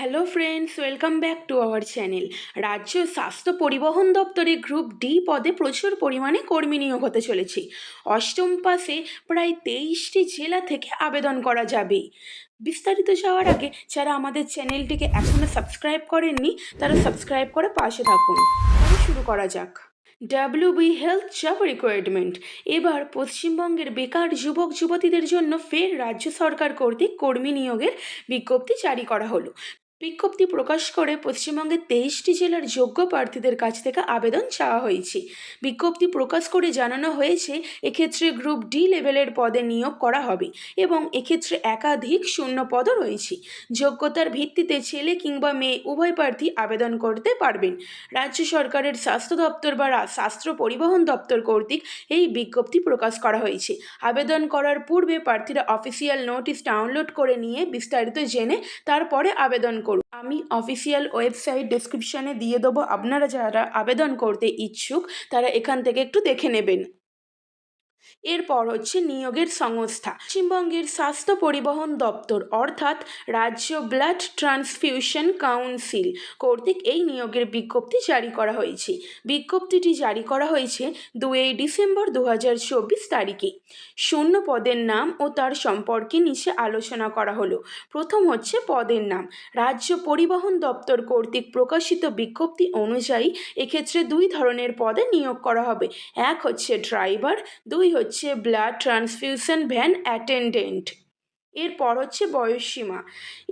Hello friends, welcome back to our channel. রাজ্য স্বাস্থ্য পরিবহন দপ্তরে গ্রুপ ডি পদে প্রচুর পরিমাণে কর্মী নিয়োগ হতে চলেছে। অষ্টম পাসে প্রায় 23টি জেলা থেকে আবেদন করা যাবে। বিস্তারিত যাওয়ার আগে যারা আমাদের চ্যানেলটিকে এখনও সাবস্ক্রাইব করেননি তারা সাবস্ক্রাইব করে পাশে থাকুন। শুরু করা যাক। WB health job requirement. এবার পশ্চিমবঙ্গের বেকার যুবক যুবতীদের জন্য ফের রাজ্য সরকার কর্তৃক কর্মী নিয়োগের বিজ্ঞপ্তি জারি করা হলো। বিজ্ঞপ্তি প্রকাশ করে পশ্চিমবঙ্গের 23টি জেলার যোগ্য প্রার্থীদের কাছ থেকে আবেদন চাওয়া হয়েছে। বিজ্ঞপ্তি প্রকাশ করে জানানো হয়েছে এক্ষেত্রে গ্রুপ ডি লেভেলের পদে নিয়োগ করা হবে এবং এক্ষেত্রে একাধিক শূন্য পদও রয়েছে। যোগ্যতার ভিত্তিতে ছেলে কিংবা মেয়ে উভয় প্রার্থী আবেদন করতে পারবেন। রাজ্য সরকারের স্বাস্থ্য দপ্তর বা স্বাস্থ্য পরিবহন দপ্তর কর্তৃক এই বিজ্ঞপ্তি প্রকাশ করা হয়েছে। আবেদন করার পূর্বে প্রার্থীরা অফিসিয়াল নোটিশ ডাউনলোড করে নিয়ে বিস্তারিত জেনে তারপরে আবেদন করুন। আমি অফিসিয়াল ওয়েবসাইট ডেসক্রিপশানে দিয়ে দেবো, আপনারা যারা আবেদন করতে ইচ্ছুক তারা এখান থেকে একটু দেখে নেবেন। এরপর হচ্ছে নিয়োগের সংস্থা। পশ্চিমবঙ্গের স্বাস্থ্য পরিবহন দপ্তর অর্থাৎ রাজ্য ব্লাড ট্রান্সফিউশন কাউন্সিল কর্তৃক এই নিয়োগের বিজ্ঞপ্তি জারি করা হয়েছে। বিজ্ঞপ্তিটি জারি করা হয়েছে 2 ডিসেম্বর 2024 তারিখে। শূন্য পদের নাম ও তার সম্পর্কে নিচে আলোচনা করা হলো। প্রথম হচ্ছে পদের নাম। রাজ্য পরিবহন দপ্তর কর্তৃক প্রকাশিত বিজ্ঞপ্তি অনুযায়ী এক্ষেত্রে 2 ধরনের পদে নিয়োগ করা হবে। এক হচ্ছে ড্রাইভার, 2 হচ্ছে ব্লাড ট্রান্সফিউশন ভ্যান অ্যাটেন্ডেন্ট। এরপর হচ্ছে বয়সসীমা।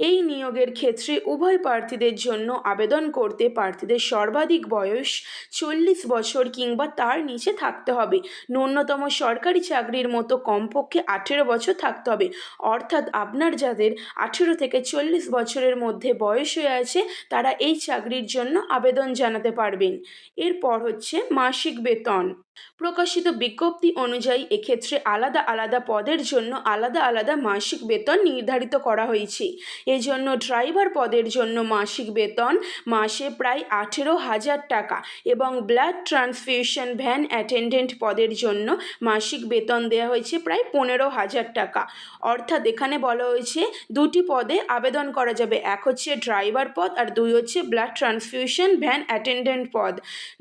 এই নিয়োগের ক্ষেত্রে উভয় প্রার্থীদের জন্য আবেদন করতে প্রার্থীদের সর্বাধিক বয়স 40 বছর কিংবা তার নিচে থাকতে হবে। ন্যূনতম সরকারি চাকরির মতো কমপক্ষে 18 বছর থাকতে হবে। অর্থাৎ আপনার যাদের 18 থেকে 40 বছরের মধ্যে বয়স হয়ে আছে তারা এই চাকরির জন্য আবেদন জানাতে পারবেন। এরপর হচ্ছে মাসিক বেতন। প্রকাশিত বিজ্ঞপ্তি অনুযায়ী এক্ষেত্রে আলাদা আলাদা পদের জন্য আলাদা আলাদা মাসিক বেতন নির্ধারিত করা হয়েছে। এজন্য ড্রাইভার পদের জন্য মাসিক বেতন মাসে প্রায় 18,000 টাকা এবং ব্লাড ট্রান্সফিউশন ভ্যান অ্যাটেন্ডেন্ট পদের জন্য মাসিক বেতন দেওয়া হয়েছে প্রায় 15,000 টাকা। অর্থাৎ এখানে বলা হয়েছে 2টি পদে আবেদন করা যাবে, এক হচ্ছে ড্রাইভার পদ আর 2 হচ্ছে ব্লাড ট্রান্সফিউশন ভ্যান অ্যাটেন্ডেন্ট পদ।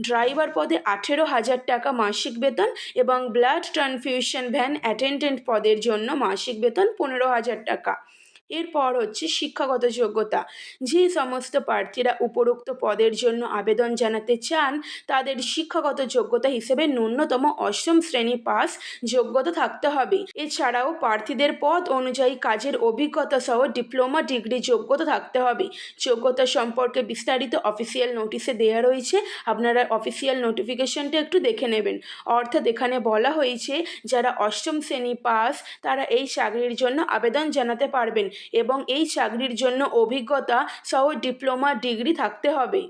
ড্রাইভার পদে 18,000 টাকা মাসিক বেতন এবং ব্লাড ট্রান্সফিউশন ভ্যান অ্যাটেন্ডেন্ট পদের জন্য মাসিক বেতন 15,000 টাকা। এরপর হচ্ছে শিক্ষাগত যোগ্যতা। যে সমস্ত প্রার্থীরা উপরোক্ত পদের জন্য আবেদন জানাতে চান তাদের শিক্ষাগত যোগ্যতা হিসেবে ন্যূনতম 8ম শ্রেণী পাস যোগ্যতা থাকতে হবে। এছাড়াও প্রার্থীদের পদ অনুযায়ী কাজের অভিজ্ঞতা সহ ডিপ্লোমা ডিগ্রি যোগ্যতা থাকতে হবে। যোগ্যতা সম্পর্কে বিস্তারিত অফিসিয়াল নোটিশে দেওয়া রয়েছে, আপনারা অফিসিয়াল নোটিফিকেশনটা একটু দেখে নেবেন। অর্থাৎ এখানে বলা হয়েছে যারা 8ম শ্রেণী পাস তারা এই চাকরির জন্য আবেদন জানাতে পারবেন এবং এই চাকরির জন্য অভিজ্ঞতা সহ ডিপ্লোমা ডিগ্রি থাকতে হবে।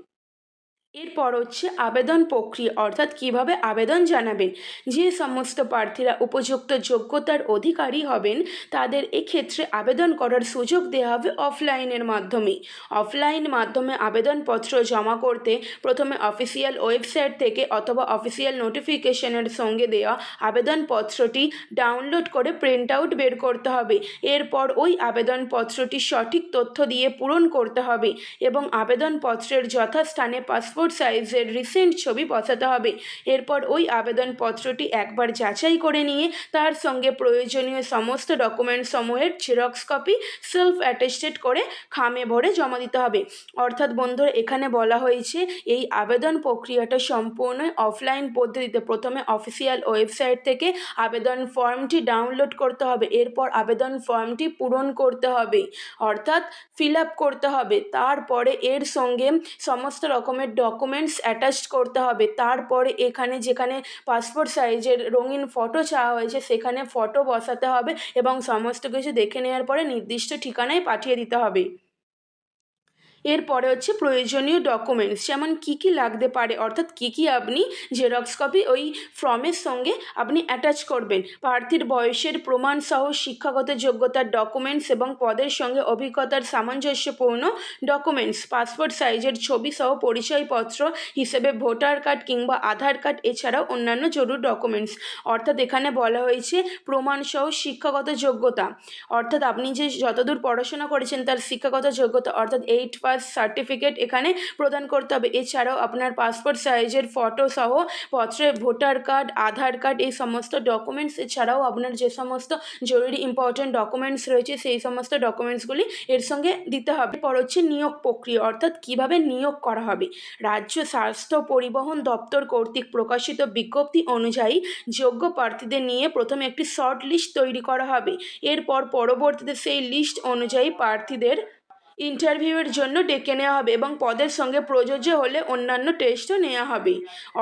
এরপর হচ্ছে আবেদন প্রক্রিয়া অর্থাৎ কিভাবে আবেদন জানাবেন। যে সমস্ত প্রার্থীরা উপযুক্ত যোগ্যতার অধিকারী হবেন তাদের এক্ষেত্রে আবেদন করার সুযোগ দেওয়া হবে অফলাইনের মাধ্যমে। অফলাইন মাধ্যমে আবেদনপত্র জমা করতে প্রথমে অফিসিয়াল ওয়েবসাইট থেকে অথবা অফিসিয়াল নোটিফিকেশনের সঙ্গে দেওয়া আবেদনপত্রটি ডাউনলোড করে প্রিন্ট আউট বের করতে হবে। এরপর ওই আবেদনপত্রটি সঠিক তথ্য দিয়ে পূরণ করতে হবে এবং আবেদনপত্রের যথাস্থানে পাসপোর্ট সাইজের রিসেন্ট ছবি বসাতে হবে। এরপর ওই আবেদনপত্রটি একবার যাচাই করে নিয়ে তার সঙ্গে প্রয়োজনীয় সমস্ত ডকুমেন্টস সমূহের জেরক্স কপি সেলফ অ্যাটেস্টেড করে খামে ভরে জমা দিতে হবে। অর্থাৎ বন্ধুরা এখানে বলা হয়েছে এই আবেদন প্রক্রিয়াটা সম্পূর্ণ অফলাইন পদ্ধতিতে। প্রথমে অফিসিয়াল ওয়েবসাইট থেকে আবেদন ফর্মটি ডাউনলোড করতে হবে, এরপর আবেদন ফর্মটি পূরণ করতে হবে অর্থাৎ ফিল আপ করতে হবে। তারপরে এর সঙ্গে সমস্ত রকমের ডকুমেন্টস অ্যাটাচড করতে হবে। তারপরে এখানে যেখানে পাসপোর্ট সাইজের রঙিন ফটো চাওয়া হয়েছে সেখানে ফটো বসাতে হবে এবং সমস্ত কিছু দেখে নেওয়ার পরে নির্দিষ্ট ঠিকানায় পাঠিয়ে দিতে হবে। এরপরে হচ্ছে প্রয়োজনীয় ডকুমেন্টস, যেমন কী কী লাগতে পারে অর্থাৎ কী কী আপনি জেরক্স কপি ওই ফর্মের সঙ্গে আপনি অ্যাটাচ করবেন। প্রার্থীর বয়সের প্রমাণ সহ শিক্ষাগত যোগ্যতার ডকুমেন্টস এবং পদের সঙ্গে অভিজ্ঞতার সামঞ্জস্যপূর্ণ ডকুমেন্টস, পাসপোর্ট সাইজের ছবি সহ পরিচয়পত্র হিসেবে ভোটার কার্ড কিংবা আধার কার্ড, এছাড়াও অন্যান্য জরুরি ডকুমেন্টস। অর্থাৎ এখানে বলা হয়েছে প্রমাণ সহ শিক্ষাগত যোগ্যতা অর্থাৎ আপনি যে যতদূর পড়াশোনা করেছেন তার শিক্ষাগত যোগ্যতা অর্থাৎ 8 পাস সার্টিফিকেট এখানে প্রদান করতে হবে। এছাড়াও আপনার পাসপোর্ট সাইজের ফটো সহ পত্রের ভোটার কার্ড, আধার কার্ড এই সমস্ত ডকুমেন্টস, এছাড়াও আপনার যে সমস্ত জরুরি ইম্পর্টেন্ট ডকুমেন্টস রয়েছে সেই সমস্ত ডকুমেন্টসগুলি এর সঙ্গে দিতে হবে। এরপর হচ্ছে নিয়োগ প্রক্রিয়া, অর্থাৎ কিভাবে নিয়োগ করা হবে। রাজ্য স্বাস্থ্য পরিবহন দপ্তর কর্তৃক প্রকাশিত বিজ্ঞপ্তি অনুযায়ী যোগ্য প্রার্থীদের নিয়ে প্রথমে একটি শর্ট লিস্ট তৈরি করা হবে। এরপর পরবর্তীতে সেই লিস্ট অনুযায়ী প্রার্থীদের ইন্টারভিউয়ের জন্য ডেকে নেওয়া হবে এবং পদের সঙ্গে প্রযোজ্য হলে অন্যান্য টেস্টও নেওয়া হবে।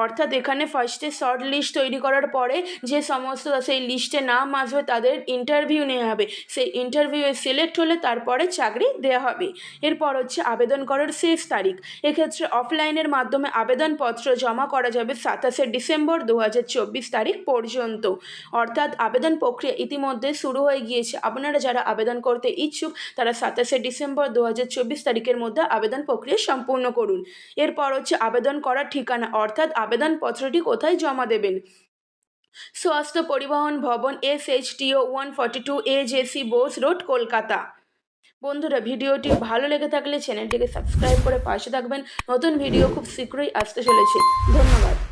অর্থাৎ এখানে ফার্স্টে শর্ট লিস্ট তৈরি করার পরে যে সমস্ত সেই লিস্টে নাম আসবে তাদের ইন্টারভিউ নেওয়া হবে। সেই ইন্টারভিউয়ে সিলেক্ট হলে তারপরে চাকরি দেওয়া হবে। এরপর হচ্ছে আবেদন করার শেষ তারিখ। এক্ষেত্রে অফলাইনের মাধ্যমে আবেদনপত্র জমা করা যাবে 27শে ডিসেম্বর 2024 তারিখ পর্যন্ত। অর্থাৎ আবেদন প্রক্রিয়া ইতিমধ্যে শুরু হয়ে গিয়েছে। আপনারা যারা আবেদন করতে ইচ্ছুক তারা 27শে ডিসেম্বর 2024 তারিখের মধ্যে আবেদন প্রক্রিয়া সম্পূর্ণ করুন। এরপর হচ্ছে আবেদন করার ঠিকানা, অর্থাৎ আবেদনপত্রটি কোথায় জমা দেবেন। স্বাস্থ্য পরিবহন ভবন, SHTO 142 AJC Bose road, Kolkata. বন্ধুরা, ভিডিওটি ভালো লেগে থাকলে চ্যানেলটিকে সাবস্ক্রাইব করে পাশে থাকবেন। নতুন ভিডিও খুব শীঘ্রই আসতে চলেছে। ধন্যবাদ।